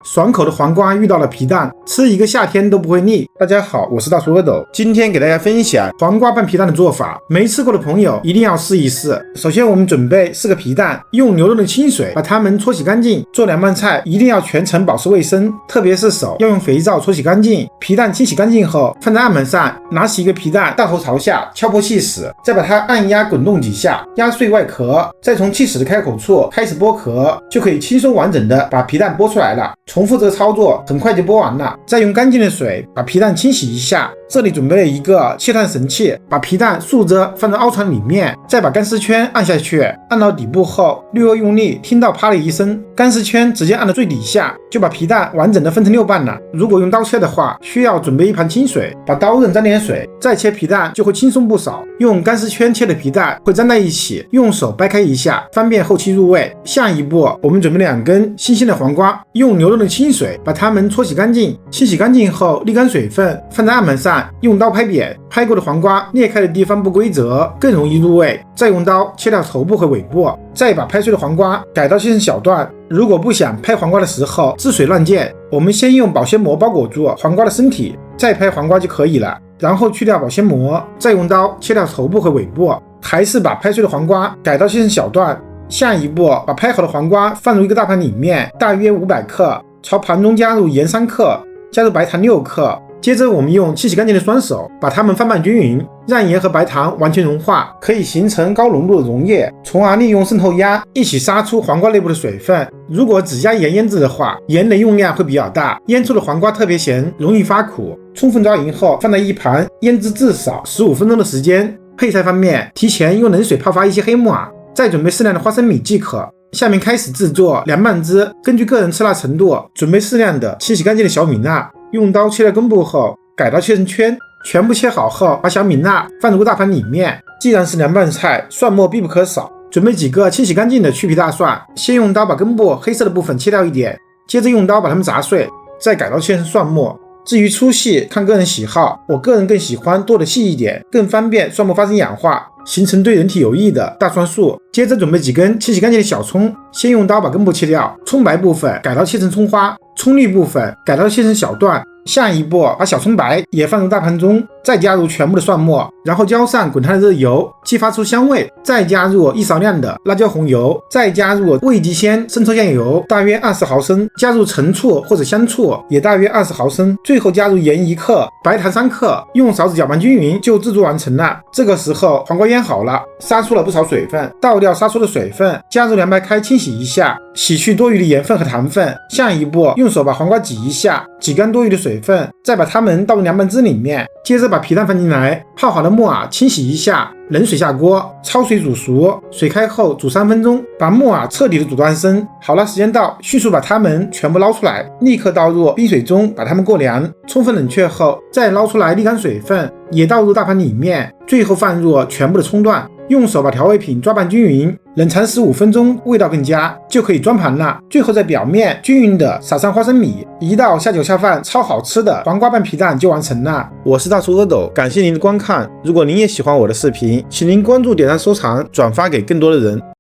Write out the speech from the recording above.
爽口的黄瓜遇到了皮蛋，吃一个夏天都不会腻。大家好，我是大叔阿斗，今天给大家分享黄瓜拌皮蛋的做法，没吃过的朋友一定要试一试。首先我们准备4个皮蛋，用牛肉的清水把它们搓洗干净。做凉拌菜一定要全程保持卫生，特别是手要用肥皂搓洗干净。皮蛋清洗干净后放在案板上，拿起一个皮蛋，大头朝下敲破气矢，再把它按压滚动几下，压碎外壳，再从气矢的开口处开始剥壳，就可以轻松完整的把皮蛋剥出来了。重复这个操作，很快就剥完了。再用干净的水把皮蛋清洗一下。这里准备了一个切蛋神器，把皮蛋竖着放在凹槽里面，再把干丝圈按下去，按到底部后略微用力，听到啪的一声，干丝圈直接按到最底下，就把皮蛋完整的分成6瓣了。如果用刀切的话，需要准备一盘清水，把刀刃沾点水，再切皮蛋就会轻松不少。用干丝圈切的皮蛋会粘在一起，用手掰开一下，方便后期入味。下一步，我们准备2根新鲜的黄瓜，用牛肉的清水把它们搓洗干净，清洗干净后沥干水分，放在案板上，用刀拍扁，拍过的黄瓜裂开的地方不规则，更容易入味。再用刀切掉头部和尾部，再把拍碎的黄瓜改刀切成小段。如果不想拍黄瓜的时候汁水乱溅，我们先用保鲜膜包裹住黄瓜的身体，再拍黄瓜就可以了。然后去掉保鲜膜，再用刀切掉头部和尾部，还是把拍碎的黄瓜改刀切成小段。下一步，把拍好的黄瓜放入一个大盘里面，大约500克，朝盘中加入盐3克，加入白糖6克。接着我们用清洗干净的双手把它们翻拌均匀，让盐和白糖完全融化，可以形成高浓度的溶液，从而利用渗透压一起杀出黄瓜内部的水分。如果只加盐腌制的话，盐的用量会比较大，腌出的黄瓜特别咸，容易发苦。充分抓匀后放在一旁腌制至少15分钟的时间。配菜方面，提前用冷水泡发一些黑木耳，再准备适量的花生米即可。下面开始制作凉拌汁，根据个人吃辣程度，准备适量的清洗干净的小米辣，用刀切掉根部后改刀切成圈，全部切好后把小米辣放入个大盘里面。既然是凉拌菜，蒜末必不可少。准备几个清洗干净的去皮大蒜，先用刀把根部黑色的部分切掉一点，接着用刀把它们砸碎，再改刀切成蒜末。至于粗细看个人喜好，我个人更喜欢剁得细一点，更方便蒜末发生氧化，形成对人体有益的大蒜素。接着准备几根清洗干净的小葱，先用刀把根部切掉，葱白部分改刀切成葱花，葱绿部分改刀切成小段。下一步，把小葱白也放入大盘中，再加入全部的蒜末，然后浇上滚烫的热油，激发出香味，再加入1勺量的辣椒红油，再加入味极鲜生抽酱油大约20毫升，加入陈醋或者香醋也大约20毫升，最后加入盐1克，白糖3克，用勺子搅拌均匀就制作完成了。这个时候黄瓜腌好了，杀出了不少水分，倒掉杀出的水分，加入凉白开清洗一下，洗去多余的盐分和糖分。下一步，用手把黄瓜挤一下，挤干多余的水分，再把它们倒入凉拌汁里面，接着把皮蛋放进来，泡好的木耳清洗一下，冷水下锅，焯水煮熟，水开后煮3分钟，把木耳彻底的煮断生。好了，时间到，迅速把它们全部捞出来，立刻倒入冰水中把它们过凉，充分冷却后再捞出来沥干水分，也倒入大盘里面，最后放入全部的葱段，用手把调味品抓拌均匀，冷藏15分钟，味道更佳，就可以装盘了。最后在表面均匀的撒上花生米，一道下酒下饭超好吃的黄瓜拌皮蛋就完成了。我是大叔阿斗，感谢您的观看。如果您也喜欢我的视频，请您关注、点赞、收藏、转发给更多的人。